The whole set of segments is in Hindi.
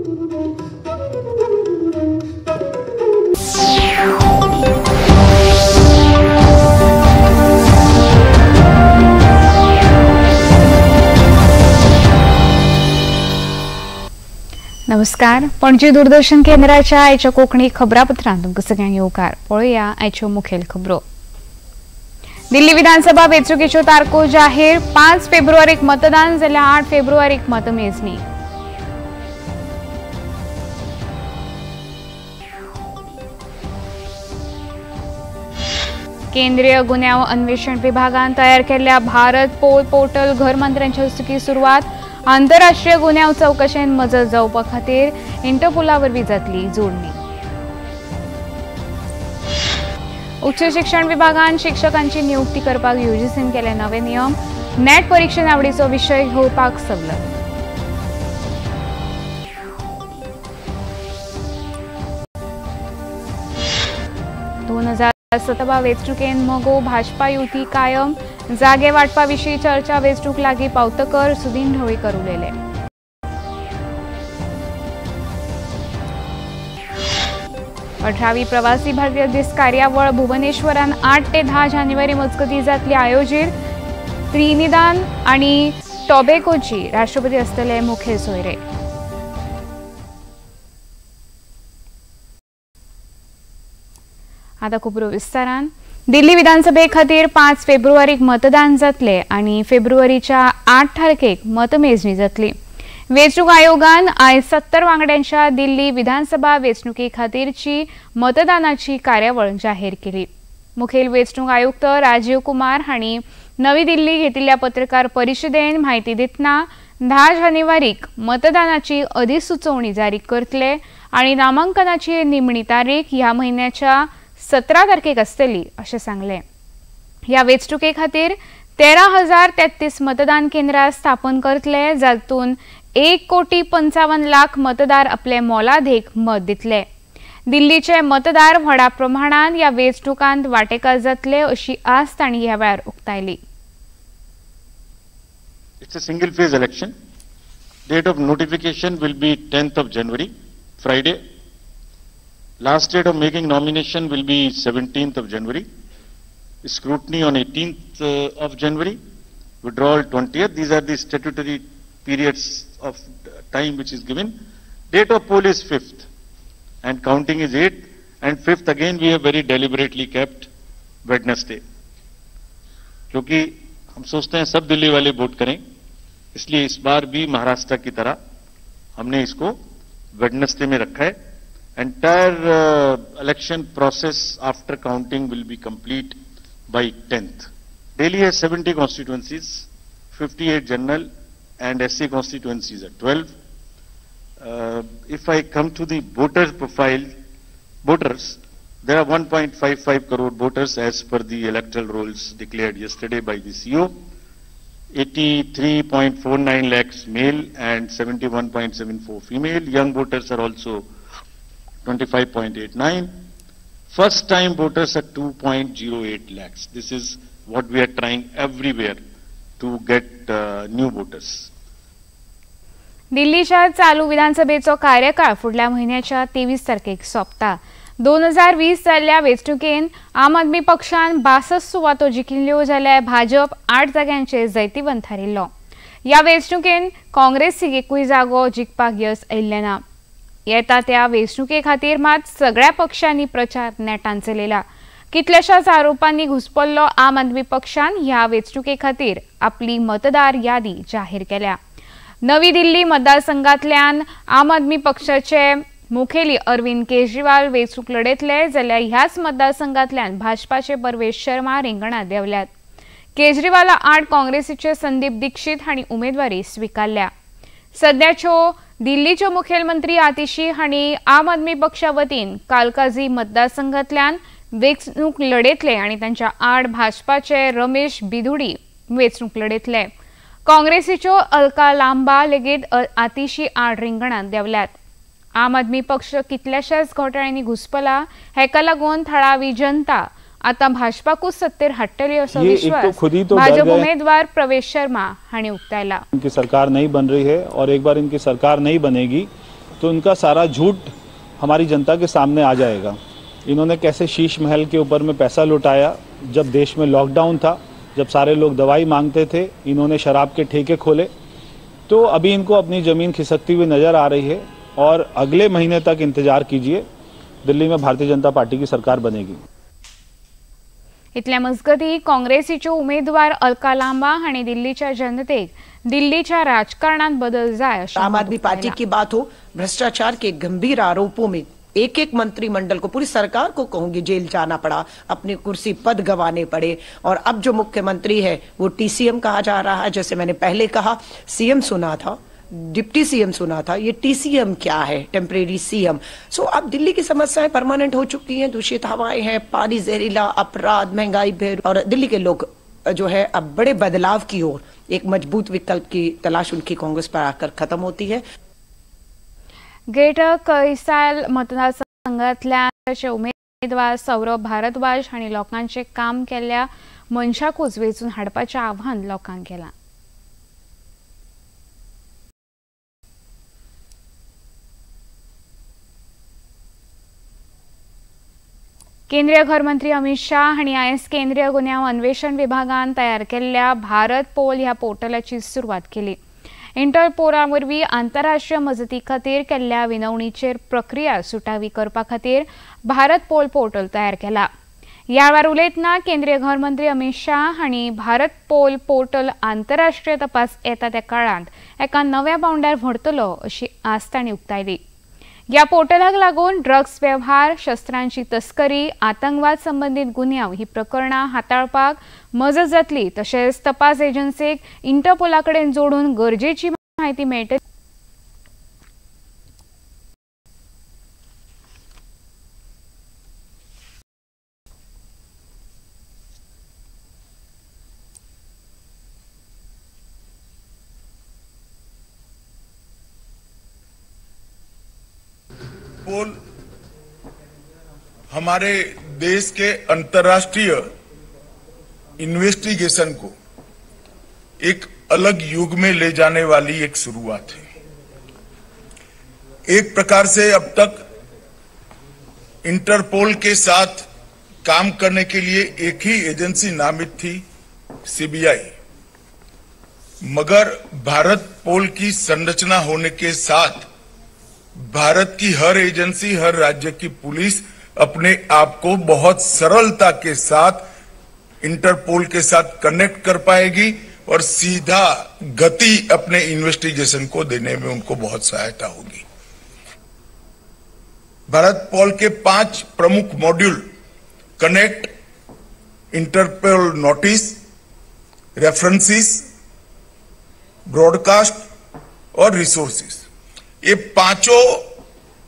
नमस्कार, पणजी दूरदर्शन केंद्राच्या आयच्या कोकणी खबरापत्रांत तुमकां सगळ्यांक येवकार। पळोवया आयच्यो मुखेल खबरो। दिल्ली विधानसभा वेंचणुकेच्यो तारखो जाहीर। 5 फेब्रुवारीक मतदान जाल्यार 8 फेब्रुवारीक मतमेजणी। केंद्रीय गुन्यांव अन्वेषण विभागान तयार केल्ल्या भारत पोर्टल घर मंत्र्यांच्या हस्तुकी सुरवात। आंतरराष्ट्रीय गुन्यांव चौकशेन मजत जावपा खातीर इंटरपोला वरवीं जातली जोडणी। उच्च शिक्षण विभागान शिक्षकांची नियुक्ती करपाक यूजीसीन केले नवे नियम। नेट परीक्षेन आवडीचो विशय घेवपाक सवलत। सतबा वेंचणुकेन मगो भाजपा युती कायम। जागे वाटपा विशीं चर्चा वेंचणूक लागीं पावतकर सुदीन ढवळीकर उलयले। 18वी प्रवासी भारतीय दीस कार्यावळ भुवनेश्वरान 8 ते 10 जानेवारी मजगतीं जातली आयोजीत। त्रिनिदाद आनी टोबॅगोची राष्ट्रपती आसतले मुखेल सोयरे। आता खबरो विस्तारान। दिल्ली विधानसभे खातीर 5 फेब्रुवारीक मतदान जातले आनी फेब्रुवारीच्या 8 तारखेक मतमेजणी जातली। वेंचणूक आयोगान आयज 70 वांगड्यांच्या दिल्ली विधानसभा वेंचणुके खातीरची मतदानाची कार्यावळ जाहीर केली। मुखेल वेंचणूक आयुक्त राजीव कुमार हांणी नवी दिल्ली घेतिल्ल्या पत्रकार परिशदेंत म्हायती दितना 10 जानेवारीक मतदानाची अधिसुचोवणी जारी करतले आनी नामांकनाची निमणी तारीख ह्या म्हयन्याच्या 17 तारखेक आसतली अशें सांगलें। ह्या वेंचणुके खातीर 13,033 मतदान केंद्रां स्थापन करतले, जातून 1,55,00,000 मतदार आपले मोलादीक मत दितले। दिल्लीचे मतदार व्हडा प्रमाणात ह्या वेंचणुकांत वांटेकार जातले अशी आस्त तांणी ह्या वेळार उक्तायली। It's a single phase election. Date of notification will be 10th of January, Friday. Last date of making nomination will be 17th of January. Scrutiny on 18th of January. Withdrawal 20th. These are the statutory periods of time which is given. Date of poll is 5th and counting is 8th, and 5th again we have very deliberately kept Wednesday. क्योंकि हम सोचते हैं सब दिल्ली वाले वोट करें, इसलिए इस बार भी महाराष्ट्र की तरह हमने इसको वेडनेसडे में रखा है। Entire election process after counting will be complete by 10th. Delhi has 70 constituencies, 58 general and SC constituencies are 12. If I come to the voters profile, there are 1.55 crore voters as per the electoral rolls declared yesterday by the CO. 83.49 lakhs male and 71.74 female. Young voters are also 25.89. First time voters are 2.08 lakhs. This is what we are trying everywhere to get new voters. दिल्लीच्या चालू विधानसभेचो कार्यकाळ फुडल्या म्हयन्याच्या 23 तारखेक सोंपता। 2020 जाल्ल्या वेंचणुकेन आम आदमी पक्षान 62 सुवातो जिखिल्ल्यो जाल्यार भाजप 8 जाग्यांचेर जैतिवंत थारिल्लो। ह्या वेंचणुकेन काँग्रेसीक एकूय जागो जिखपाक येस आयिल्लें ना। येता त्या वेंचणुके खातीर मात सगळ्या पक्षांनी प्रचार नेटान चलयला। कितल्याशाच आरोपांनी घुस्पल्लो आम आदमी पक्षान ह्या वेंचणुके खातीर आपली मतदार यादी जाहीर केल्या। नवी दिल्ली मतदारसंघांतल्यान आम आदमी पक्षाचे मुखेली अरविंद केजरीवाल वेंचणूक लढयतले, जाल्यार ह्याच मतदारसंघांतल्यान भाजपाचे परवेश शर्मा रिंगणात देंवल्यात। केजरीवाला आड काँग्रेसीचे संदीप दीक्षित हांणी उमेदवारी स्विकारल्या। सध्याच्यो दिल्लीच्यो मुखेलमंत्री आतिशी हांणी आम आदमी पक्षा वतीन कालकाजी मतदारसंघांतल्यान वेंचणूक लढयतले आनी तांच्या आड भाजपाचे रमेश बिधुडी वेंचणूक लढयतले। काँग्रेसीच्यो अलका लांबा लेगीत आतिशी आड रिंगणात देंवल्यात। आम आदमी पक्ष कितल्याशाच घोटाळ्यांनी घुस्पला, हेका लागून थळावी जनता आता भाजपाकूच सत्तेर हाडटली असो विश्वास भाजप उम्मीदवार प्रवेश शर्मा हांणी उक्तायला। इनकी सरकार नहीं बन रही है और एक बार इनकी सरकार नहीं बनेगी तो उनका सारा झूठ हमारी जनता के सामने आ जाएगा। इन्होंने कैसे शीश महल के ऊपर में पैसा लुटाया, जब देश में लॉकडाउन था, जब सारे लोग दवाई मांगते थे, इन्होंने शराब के ठेके खोले। तो अभी इनको अपनी ज़मीन खिसकती हुई नज़र आ रही है और अगले महीने तक इंतजार कीजिए, दिल्ली में भारतीय जनता पार्टी की सरकार बनेगी। इतल्या मजगती काँग्रेसीच्यो उमेदवार अलका लांबा हांणी दिल्लीच्या जनतेक दिल्लीच्या राजकारणात बदल जाय अशें आम आदमी पार्टी की बात हो, भ्रष्टाचार के गंभीर आरोपों में एक मंत्रिमंडल को, पूरी सरकार को कहूंगी, जेल जाना पड़ा, अपनी कुर्सी पद गंवाने पड़े। और अब जो मुख्यमंत्री है वो टीसीएम कहा जा रहा है। जैसे मैंने पहले कहा, सीएम सुना था, डिप्टी सीएम सुना था, ये टीसीएम क्या है, टेम्परेरी सीएम। सो अब दिल्ली की समस्याएं परमानेंट हो चुकी हैं, दूषित हवाएं हैं, पानी, जहरीला, अपराध, महंगाई भी, और दिल्ली के लोग जो है अब बड़े बदलाव की ओर, एक मजबूत विकल्प की तलाश उनकी कांग्रेस पर आकर खत्म होती है। ग्रेटर कैसाल मतदारसंघातल्या उमेदवार सौरभ भारद्वाज हांणी लोकांचे काम केल्ल्या मनशाकूच वेंचून हाडपाचें आव्हान लोकांक केलां। केंद्रीय गृहमंत्री अमित शाह हांणी आयज केंद्रीय गुन्यांव अन्वेषण विभागान तयार केल्ल्या भारत पोल ह्या पोर्टलाची सुरवात केली। इंटरपोला वरवीं आंतरराष्ट्रीय मजती खातीर केल्ल्या विनवणीचेर प्रक्रिया सुटावी करपा खातीर भारत पोल पोर्टल तयार केला। ह्या वेळार उलयतना केंद्रीय गृहमंत्री अमित शाह हांणी भारत पोल पोर्टल आंतरराष्ट्रीय तपास येता त्या काळांत एका नव्या पांवड्यार व्हरतलो अशी आस्त तांणी उक्तायली। ह्या पोर्टलाक लागून ड्रग्स वेव्हार, शस्त्रांची तस्करी, आतंकवाद संबंधित गुन्यांव ही प्रकरणां हाताळपाक मजत जातली, तशेंच तपास एजन्सीक इंटरपोला कडेन जोडून गरजेची माहिती मेळटली। पोल हमारे देश के अंतर्राष्ट्रीय इन्वेस्टिगेशन को एक अलग युग में ले जाने वाली एक शुरुआत है। एक प्रकार से अब तक इंटरपोल के साथ काम करने के लिए एक ही एजेंसी नामित थी, सीबीआई। मगर भारत पोल की संरचना होने के साथ भारत की हर एजेंसी, हर राज्य की पुलिस अपने आप को बहुत सरलता के साथ इंटरपोल के साथ कनेक्ट कर पाएगी और सीधा गति अपने इन्वेस्टिगेशन को देने में उनको बहुत सहायता होगी। भारत पोल के 5 प्रमुख module connect, Interpol notice, references, broadcast और रिसोर्सेस, ये 5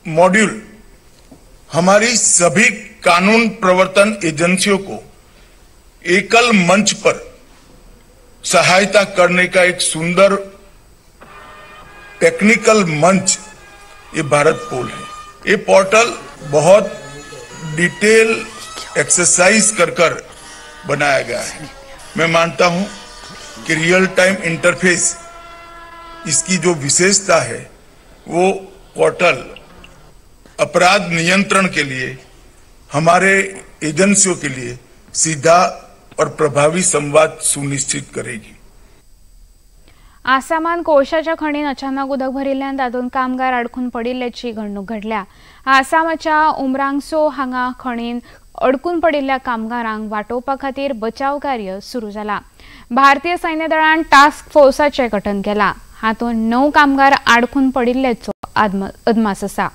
मॉड्यूल हमारी सभी कानून प्रवर्तन एजेंसियों को एकल मंच पर सहायता करने का एक सुंदर टेक्निकल मंच ये भारत पोल है। ये पोर्टल बहुत डिटेल एक्सरसाइज कर बनाया गया है। मैं मानता हूं कि रियल टाइम इंटरफेस इसकी जो विशेषता है, वो पोर्टल अपराध नियंत्रण के लिए हमारे एजेंसियों के लिए सीधा और प्रभावी संवाद सुनिश्चित करेगी। आसामान कोळशाच्या खणीन अचानक उदक भरिल्ल्यान तातूंत कामगार अडकून पडिल्ल्याची घडणूक घडल्या। आसामाच्या उमरांगसो हांगा खणीन अडकून पडिल्ल्या कामगारांक वाटोवपा खातीर बचाव कार्य सुरू जाला। भारतीय सैन्य दळान टास्क फोर्साचें गठन केलां। हातूंत 9 कामगार अडकून पडिल्ल्याचो अदमास आसा।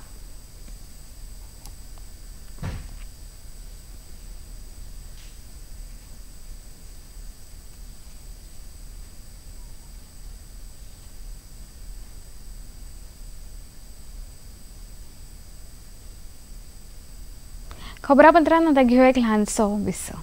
खबरापत्रांत आतां घेवया एक ल्हानसो विसो।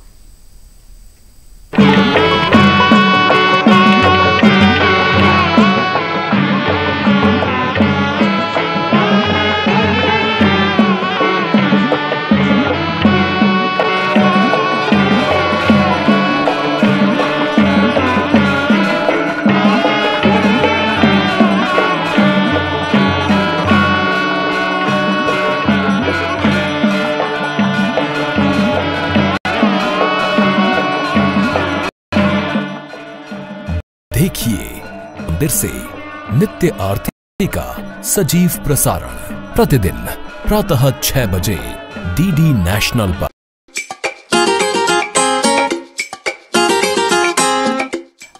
देखिए मंदिर से नित्य आरती का सजीव प्रसारण प्रतिदिन प्रातः 6 बजे डीडी नेशनल पर।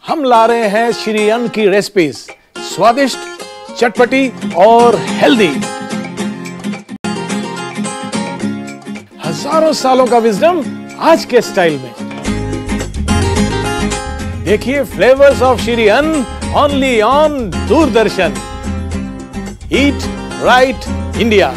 हम ला रहे हैं श्री अन्न की रेसिपीज, स्वादिष्ट, चटपटी और हेल्दी। हजारों सालों का विजडम आज के स्टाइल में। देखिए फ्लेवर्स ऑफ श्री अन्न only on Doordarshan. Eat right India.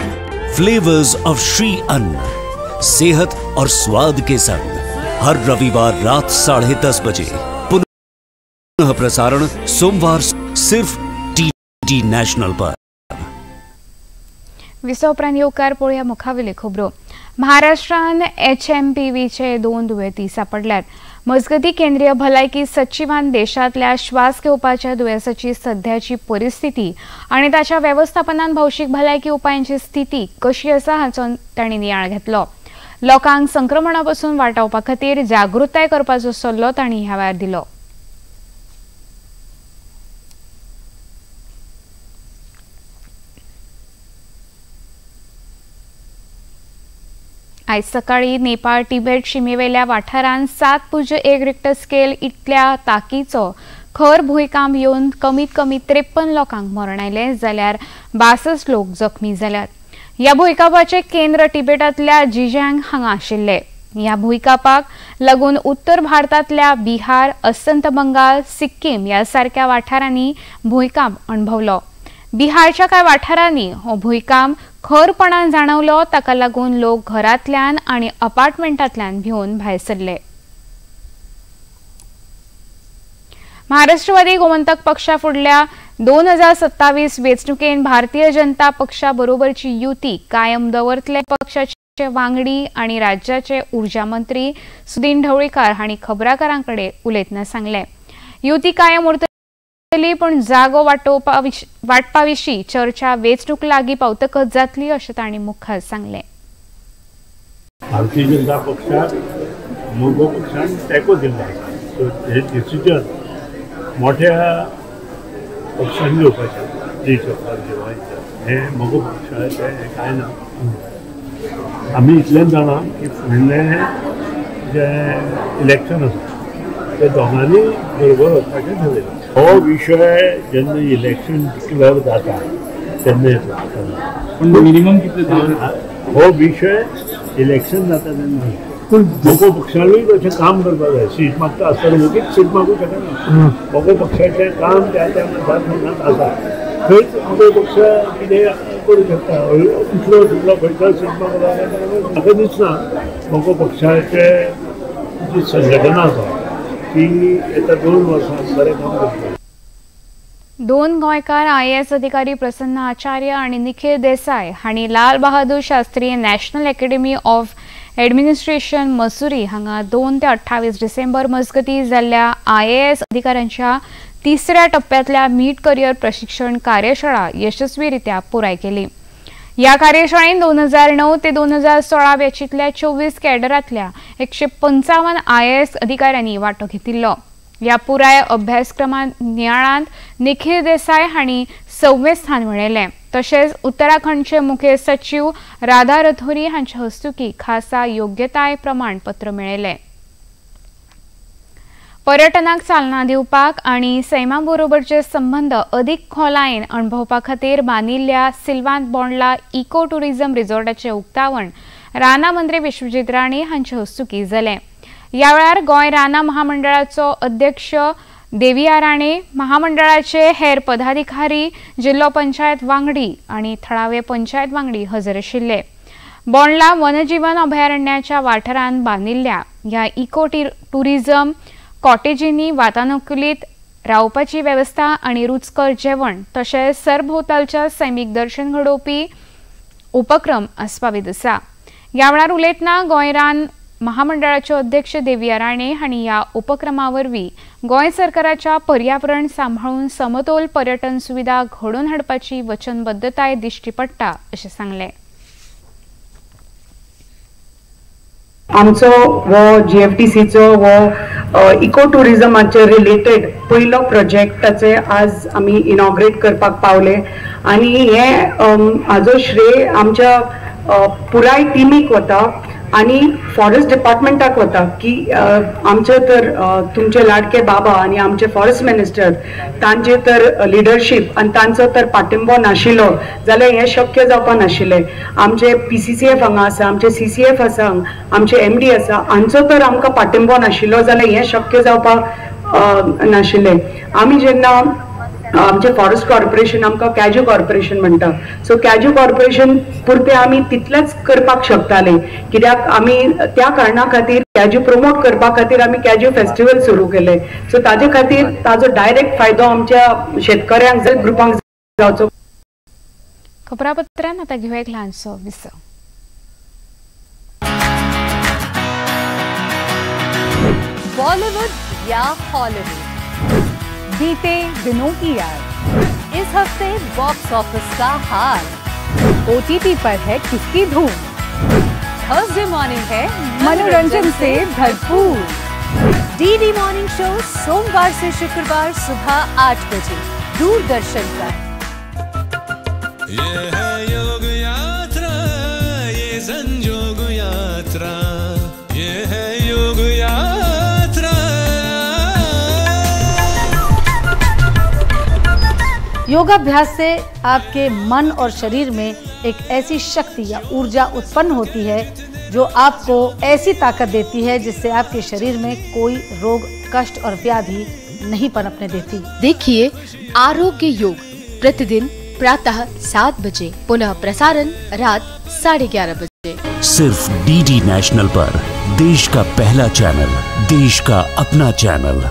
Flavours of Shri अन्न, सेहत और स्वाद के संग हर रविवार रात 10:30 बजे पुनः प्रसारण सोमवार सिर्फ डीडी नेशनल पर। विसोपरांत येवकार पळोवया मुखावेली खबरो। महाराष्ट्रान HMPVचे 2 दुयेंती सापडल्यात। मजगती केंद्रीय भलायकी सचिवान देशातल्या श्वास घेवपाच्या दुयेंसाची सध्याची परिस्थिती आणि ताच्या व्यवस्थापनान भौशीक भलायकी उपायांची स्थिती कशी आसा हाचो तांणी नियाळ घेतलो। लोकांक संक्रमणापासून वाटावपा खातीर जागृताय करपाचो सल्लो तांणी ह्या वेळार दिलो। आज सकाळी नेपाळ तिबेट शिमेवेल्या वाठारांत 7.1 रिक्टर स्केल इतल्या ताकीचो खर भूंयकांप येवन कमीत कमी 53 लोकांक मरण आयले, जाल्यार 62 लोक जखमी जाल्यात। ह्या भूंयकांपाचे केंद्र तिबेटांतल्या जिजांग हांगा आशिल्ले। ह्या भूंयकांपाक लागून उत्तर भारतांतल्या बिहार, अस्तंत बंगाल, सिक्कीम ह्या सारक्या वाठारांनी भूंयकांप अणभवलो। बिहारच्या कांय वाठारांनी हो भूंयकांप खरपणान जाणवलो, ताका लागून लोक घरांतल्यान आनी अपार्टमेंटांतल्यान भिवन भायर सरले। महाराष्ट्रवादी गोमंतक पक्षा फुडल्या 2027 वेंचणुकेन भारतीय जनता पक्षा बरोबरची युती कायम दवरतले। पक्षाचे वांगडी आणि राज्याचे उर्जा मंत्री सुदीन ढवळीकर हांणी खबराकारांकडे उलयतना सांगले, युती कायम उरतली पण जागो वाटपाविशीं चर्चा वेंचणूक लागीं पावतकच जातली अशें तांणी मुखार सांगलें। भारतीय जनता पक्षाक मोगो पक्षान तेंको दिल्लो आसा, हे डिसिजन मोठ्या पक्षांनी घेवपाचें, जी सरकार घेवपाचें हे मोगो पक्षाचें हें कांय ना। आमी इतलेंच जाणा की फुडलें जे इलेक्शन आसा ते दोगांनी बरोबर वचपाचें थारायलां। हो विषय जेन्ना इलेक्शन डिक्लेअर जाता तेन्ना मिनिमम कितले हो विषय इलेक्शन जाता तेन्ना पूण मोगो पक्षानूय तशें काम करपाक जाय। सीट मागता आसतना मुगीच सीट मागूंक शकना। मोगो पक्षाचें काम त्या मनात आसा, थंयच मोगो पक्ष कितें करूं शकता। तितलो खंयचो सीट मागला म्हाका दिसना मोगो पक्षाचे जी संघटना आसा ती येता 2 वर्सांत बरें काम करतली। 2 गोंयकार IAS अधिकारी प्रसन्न आचार्य आणि निखिल देसाई हांणी Lal Bahadur Shastri national academy of administration Mussoorie हांगा 2 ते 28 डिसेंबर मजगती जाल्ल्या IAS अधिकाऱ्यांच्या 3ऱ्या टप्प्यातल्या मीड करियर प्रशिक्षण कार्यशाळा यशस्वीरित्या पुराय केली। या कार्यशाळेत 2009 ते 2016 बॅचीतल्या 24 कॅडरांतल्या 155 IAS अधिकाऱ्यांनी वांटो घेतिल्लो। या पुराय अभ्यासक्रमांत नियाळांत निखिल देसाई हांणी 6वें स्थान मेळयलें। तशेंच उत्तराखंडचे मुखेल सचिव राधा रथोरी हांचे हस्तुकी खासा योग्यताय प्रमाणपत्र मेळयलें। पर्यटनाक चालना दिवपाक आणि सैमा बरोबरचे संबंध अदीक खोलायेन अणभवपा खातीर बांदिल्ल्या सिल्वांत बोंडला इको टुरिझम रिसॉर्टाचे उक्तावण राना मंत्री विश्वजीत राणे हांचे हस्तुकी जालें। ह्या वेळार गोंय राना महामंडळाचो अध्यक्ष देविया राणे, महामंडळाचे हेर पदाधिकारी, जिल्लो पंचायत वांगडी आणि थळावे पंचायत वांगडी हजर आशिल्ले। बोंडला वनजीवन अभयारण्याच्या वाठारांत बांदिल्ल्या ह्या इको टुरिझम कॉटेजींनी वातानुकूलित रावपाची वेवस्था आणि रुचकर जेवण तशेंच सरभोवतालच्या सैमीक दर्शन घडोवपी उपक्रम आस्पावीत आसा। ह्या वेळार उलयतना गोंय रान महामंडळाचे अध्यक्ष देविया राणे हांणी ह्या उपक्रमा वरवीं गोंय सरकाराच्या पर्यावरण सांबाळून समतोल पर्यटन सुविधा घडोवन हाडपाची वचनबद्धताय दिश्टी पडटा अशें सांगलें। आमचो वो GFTCचो वो इको टुरिजमाचे रिलेटेड पयलो प्रोजेक्टाचे आज आमी इनॉग्रेट करपाक पावले आनी हे हाजो श्रेय आमच्या पुराय टिमीक वता आणि फॉरेस्ट डिपार्टमेंटाक वता की आमचे तर तुमचे लाडके बाबा आणि आमचे फॉरेस्ट मिनिस्टर तांचे तर लिडरशिप आणि तांचो तर पाठिंबो नाशिल्लो जाल्यार हे शक्य जावपा नाशिल्ले. आमचे PCCF हांगा आसा, आमचे CCF आसा, आमचे MD आसा, हांचो तर आमकां पाठिंबो नाशिल्लो जाल्यार हे शक्य जावपा नाशिल्ले. आमी जेन्ना आमचे फॉरेस्ट कॉर्पोरेशन आमकां कॅज्यू कॉर्पोरेशन म्हणटा, सो कॅज्यू कॉर्पोरेशन पुरते आमी तितलेच करपाक शकताले कित्याक आमी त्या कारणां खातीर कॅज्यू प्रमोट करपा खातीर आमी कॅज्यू फेस्टिवल सुरू केले. सो ताजे खातीर ताजो डायरेक्ट फायदो आमच्या शेतकऱ्यांक ग्रुपांक जावचो. खबरापत्रांत आतां घेवया एक ल्हानसो विसव. बॉलीवुड या हॉलीवुड, बीते दिनों की याद, इस हफ्ते बॉक्स ऑफिस का हाल, OTT पर है किसकी धूम, थर्सडे मॉर्निंग है मनोरंजन से भरपूर. DD मॉर्निंग शो सोमवार से शुक्रवार सुबह 8 बजे दूरदर्शन पर. ये है योग यात्रा, ये संयोग यात्रा, ये है योग यात्रा. योगाभ्यास से आपके मन और शरीर में एक ऐसी शक्ति या ऊर्जा उत्पन्न होती है जो आपको ऐसी ताकत देती है जिससे आपके शरीर में कोई रोग, कष्ट और व्याधि नहीं पनपने देती. देखिए आरोग्य योग प्रतिदिन प्रातः 7 बजे, पुनः प्रसारण रात 11:30 बजे. सिर्फ DD नेशनल पर, देश का पहला चॅनल, देश का अपना चॅनल.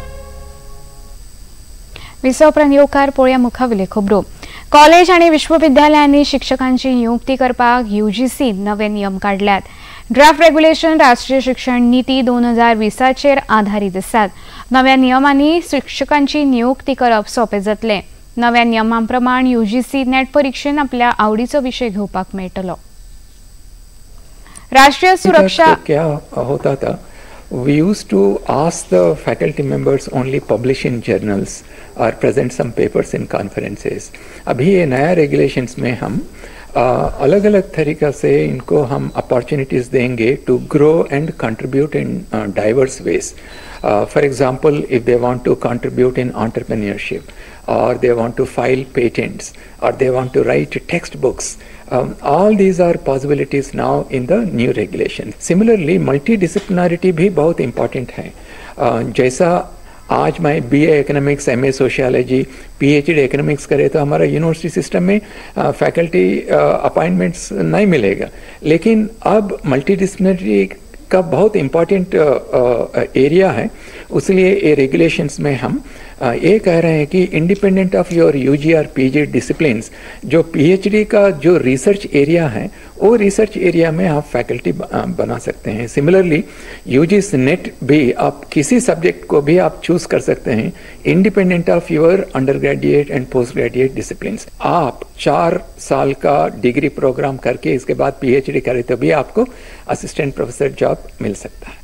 विसवप्रांत येवकार पळोवया मुखावेल्यो खबरो. कॉलेज आणि विश्वविद्यालयांनी शिक्षकांची नियुक्ती करपाक UGC नवे नियम काढल्यात. ड्राफ्ट रेग्युलेशन राष्ट्रीय शिक्षण नीती 2020 आधारित आसात. नव्या नियमांनी शिक्षकांची नियुक्ती करप सोपे जातले. नव्या नियमांप्रमाण UGC नेट परीक्षेन आपल्या आवडीचो विषय घेवपाक मेळटलो. राष्ट्रीय सुरक्षा क्या होता था, we used to ask the faculty members only publish in journals or present some papers in conferences. अभी ये नया regulations में हम अलग अलग तरीका से इनको हम opportunities देंगे to grow and contribute in diverse ways. For example, if they want to contribute in entrepreneurship, or they want to file patents, or they want to write textbooks, all these are possibilities now in the new regulation. Similarly, multidisciplinarity भी बहुत important है. जैसा आज मैं BA economics, MA sociology, PhD economics करे तो हमारा यूनिवर्सिटी सिस्टम में फैकल्टी अपॉइंटमेंट्स नहीं मिलेगा, लेकिन अब मल्टीडिसिप्लिनरी का बहुत इम्पॉर्टेंट एरिया है. इसलिए ये रेगुलेशंस में हम ये कह रहे हैं कि इंडिपेंडेंट ऑफ योर UG और PG डिसिप्लिन्स, जो PhD का जो रिसर्च एरिया है वो रिसर्च एरिया में आप फैकल्टी बना सकते हैं. सिमिलरली UGC नेट भी आप किसी सब्जेक्ट को भी आप चूज कर सकते हैं independent of your under graduate and post graduate disciplines. आप 4 साल का डिग्री प्रोग्राम करके इसके बाद PhD करें तो भी आपको असिस्टेंट प्रोफेसर जॉब मिल सकता है.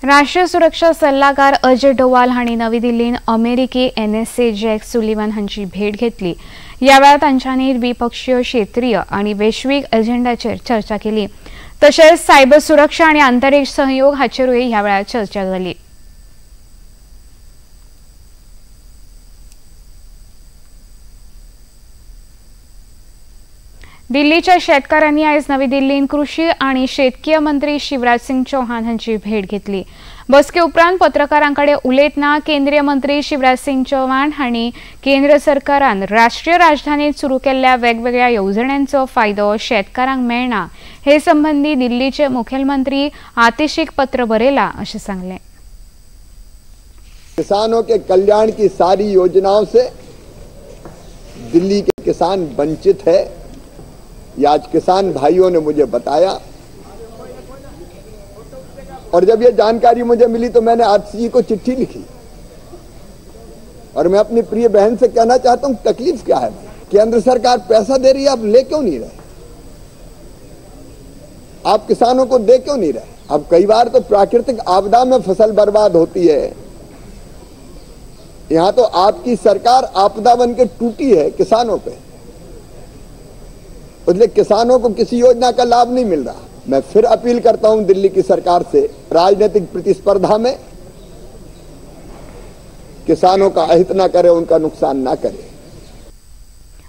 राष्ट्रीय सुरक्षा सल्लागार अजय डोवाल हांणी नवी दिल्लीन अमेरिकी NSA जॅक सुलिवन हांची भेट घेतली. ह्या वेळार तांच्यांनी द्विपक्षीय, क्षेत्रीय आणि वैश्विक एजेंडाचेर चर्चा केली. तशेंच सायबर सुरक्षा आणि अंतरिक्ष सहयोग हाचेरूय ह्या वेळार चर्चा जाली. दिल्लीच्या शेतकऱ्यांनी आज नवी दिल्लीन कृषी आणि शेतकीय मंत्री शिवराज सिंग चौहान हांची भेट घेतली. बसके उपरांत पत्रकारांकडे उलयतना केंद्रीय मंत्री शिवराज सिंग चौहान हांणी केंद्र सरकारान राष्ट्रीय राजधानीत सुरू केल्ल्या वेगवेगळ्या येवजण्यांचो फायदो शेतकारांक मेळना हे संबंधी दिल्लीचे मुखेलमंत्री आतिशीक पत्र बरयला अशें सांगलें. किसानों के कल्याण की सारी योजनाओं से दिल्ली के किसान वंचित है. ये आज किसान भाइयों ने मुझे बताया, और जब ये जानकारी मुझे मिली तो मैंने आतिशी को चिट्ठी लिखी और मैं अपनी प्रिय बहन से कहना चाहता हूं तकलीफ क्या है. केंद्र सरकार पैसा दे रही है, आप ले क्यों नहीं रहे? आप किसानों को दे क्यों नहीं रहे? अब कई बार तो प्राकृतिक आपदा में फसल बर्बाद होती है, यहां तो आपकी सरकार आपदा बन के टूटी है किसानों पे, इसलिए किसानों को किसी योजना का लाभ नहीं मिल रहा। मैं फिर अपील करता हूं दिल्ली की सरकार से, राजनीतिक प्रतिस्पर्धा में किसानों का अहित न करे, उनका नुकसान ना करे।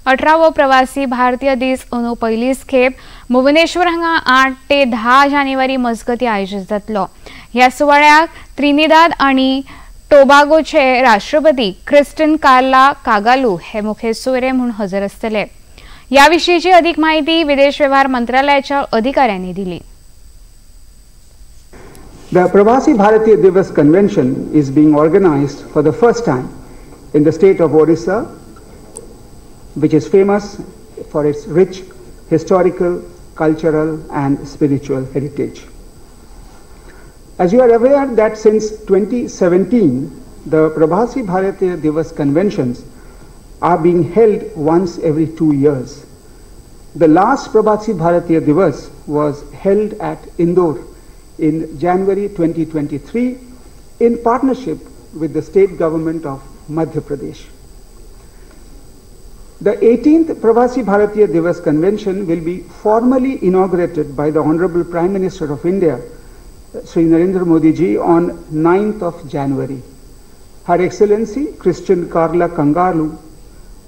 18वो प्रवासी भारतीय दीस अंदू पहिलीच खेप भुवनेश्वर हांगा 8 ते 10 जानेवारी मजगती आयोजित जातलो। ह्या सुवाळ्याक त्रिनिदाद आणि टोबागोचे राष्ट्रपती क्रिस्टिन कार्ला कागालू हे मुखेल सोयरे म्हणून हजर आसतले। याविषयीची अधिक माहिती विदेश व्यवहार मंत्रालयाच्या अधिकाऱ्यांनी दिली। The Pravasi Bharatiya Divas Convention is being organized for the first time in the state of Odisha, which is famous for its rich historical, cultural and spiritual heritage. As you are aware that since 2017, the Pravasi Bharatiya Divas Conventions are being held once every 2 years. The last Pravasi Bharatiya Divas was held at Indore in January 2023 in partnership with the state government of Madhya Pradesh. The 18th Pravasi Bharatiya Divas Convention will be formally inaugurated by the Honorable Prime Minister of India, Sri Narendra Modi ji, on 9th of January. Her Excellency Christian Carla Kangalu,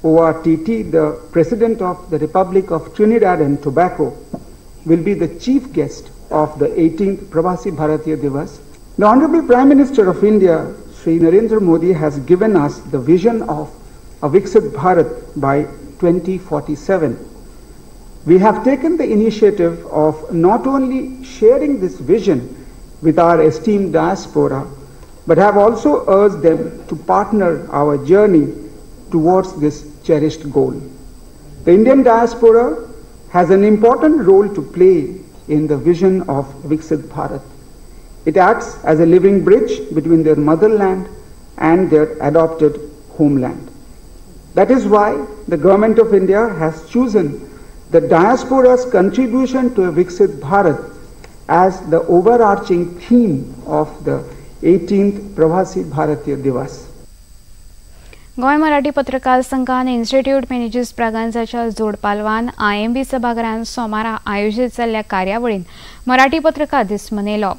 ORTT, the President of the Republic of Trinidad and Tobago, will be the chief guest of the 18th Pravasi Bharatiya Divas. The Honorable Prime Minister of India, Sri Narendra Modi, has given us the vision of a Viksit Bharat by 2047. We have taken the initiative of not only sharing this vision with our esteemed diaspora, but have also urged them to partner our journey towards this cherished goal. The Indian diaspora has an important role to play in the vision of Viksit Bharat. It acts as a living bridge between their motherland and their adopted homeland. That is why the Government of India has chosen the diaspora's contribution to a Viksit Bharat as the overarching theme of the 18th Pravasi Bharatiya Divas. गोय मराठी पत्रकार संघान इन्स्टिट्यूट मॅनेजर्स ब्रागांजाच्या जोड पालवान IMB सभागृहान सोमारा आयोजित जाल्ल्या कार्यावळीन मराठी पत्रकार दीस मनयलो।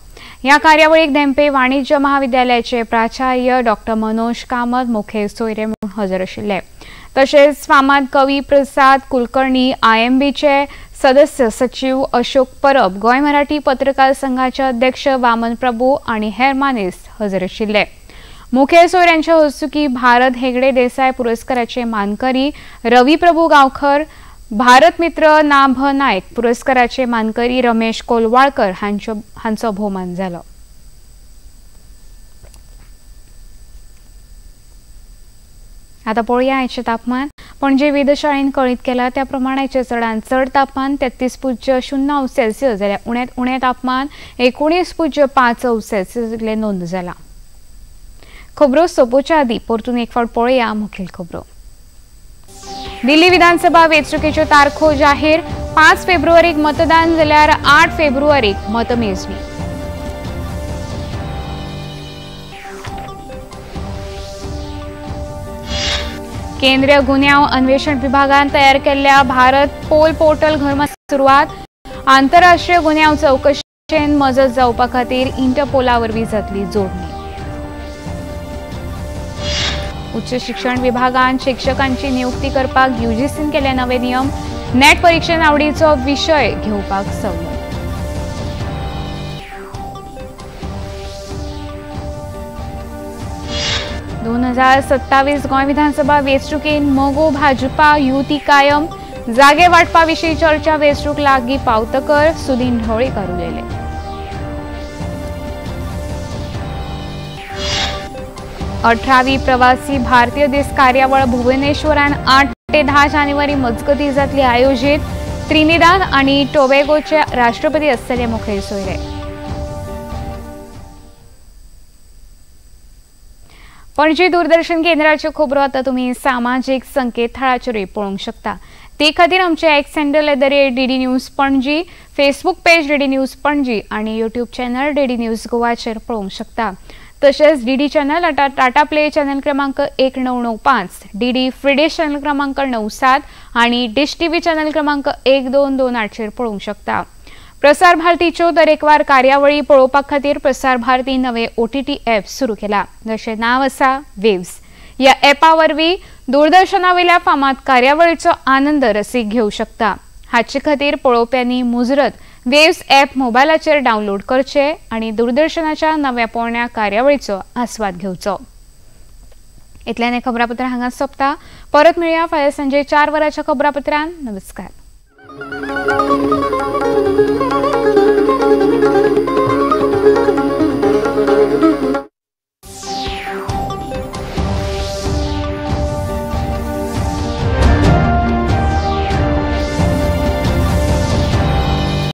ह्या कार्यावळीक देंपे वाणिज्य महाविद्यालयाचे प्राचार्य डॉ. मनोज कामत मुखेल सोयरे म्हणून हजर आशिल्ले। तशेंच फामाद कवी प्रसाद कुलकर्णी, IMBचे सदस्य सचिव अशोक परब, गोय मराठी पत्रकार संघाचे अध्यक्ष वामन प्रभू आणि हेर मानेस्त हजर आशिल्ले। मुखेल सोयऱ्यांच्या हस्तुकी भारत हेगडे देसाय पुरस्काराचे मानकरी रवी प्रभू गांवकर, भारत मित्र नाभ नायक पुरस्काराचे मानकरी रमेश कोलवाळकर हांचो भोवमान जालो। आता पळोवया आयचे तापमान। पणजे वेधशाळेन कळीत केला त्या प्रमाणे चडांत चड तापमान 33.0°C जाल्यार उण्यांत उणें तापमान 19.5°C नोंद जाला। खबरो सोंपोवच्या आदी परतून एक फावट पळोवया मुखेल खबरो। दिल्ली विधानसभा वेंचणुकेच्यो तारखो जाहीर। 5 फेब्रुवारीक मतदान जाल्यार 8 फेब्रुवारीक मतमेजणी। केंद्रीय गुन्यांव अन्वेषण विभागान तयार केल्ल्या भारत पोल पोर्टल घरमात सुरवात। आंतरराष्ट्रीय गुन्यांव चौकशेन मजत जावपा खातीर इंटरपोला वरवीं जातली जोडणी। उच्च शिक्षण विभागान शिक्षकांची नियुक्ती करपाक UGCन केले नवे नियम। नेट परीक्षेन आवडीचो विशय घेवपाक सवलत। – 2027 गोंय विधानसभा वेंचणुकेन मोगो भाजपा युती कायम। जागे वांटपा विशीं चर्चा वेंचणूक लागीं पावतकर सुदीन ढवळीकर उलयले। अठरावी प्रवासी भारतीय दीस कार्यावळ भुवनेश्वरान 8 ते 10 जानेवारी मजगती जातली आयोजित। त्रिनिदाद आणि टोबॅगोचे राष्ट्रपती आसतले मुखेल सोयरे। पणजी दूरदर्शन केंद्राच्यो खबरो आता तुम्ही सामाजिक संकेतथळाचेरूय पळोवंक शकता। ते खातीर आमचे x handle @DD news Panaji, Facebook page DD news Panaji आणि यूट्यूब चॅनल DD न्यूज गोवाचेर पळोवंक शकता। तसेच DD channel Tata play channel क्रमांक 1995, DD फ्री डिश चॅनल क्रमांक 97 आणि डिश TV चॅनल क्रमांक 1228 चेर पळोवंक शकता। प्रसार भारतीच्यो तरेकवार कार्यावळी पळोवपा खातीर प्रसार भारती नवे OTT ॲप सुरू केला, जशें नांव आसा वेव्स। ह्या ॲपा वरवीं दूरदर्शना वयल्या फामाद कार्यावळीचो आनंद रसीक घेवंक शकता। हाचे खातीर पळोवप्यांनी मुजरत वेव्स ॲप मोबायलाचेर डावनलोड करचे आणि दूरदर्शनाच्या नव्या पोरण्या कार्यावळीचो आस्वाद घेवचो। इतल्यान हे खबरापत्र हांगाच सोंपता। परत मेळया फाल्यां सांजे 4 वरांच्या खबरापत्रांत। नमस्कार।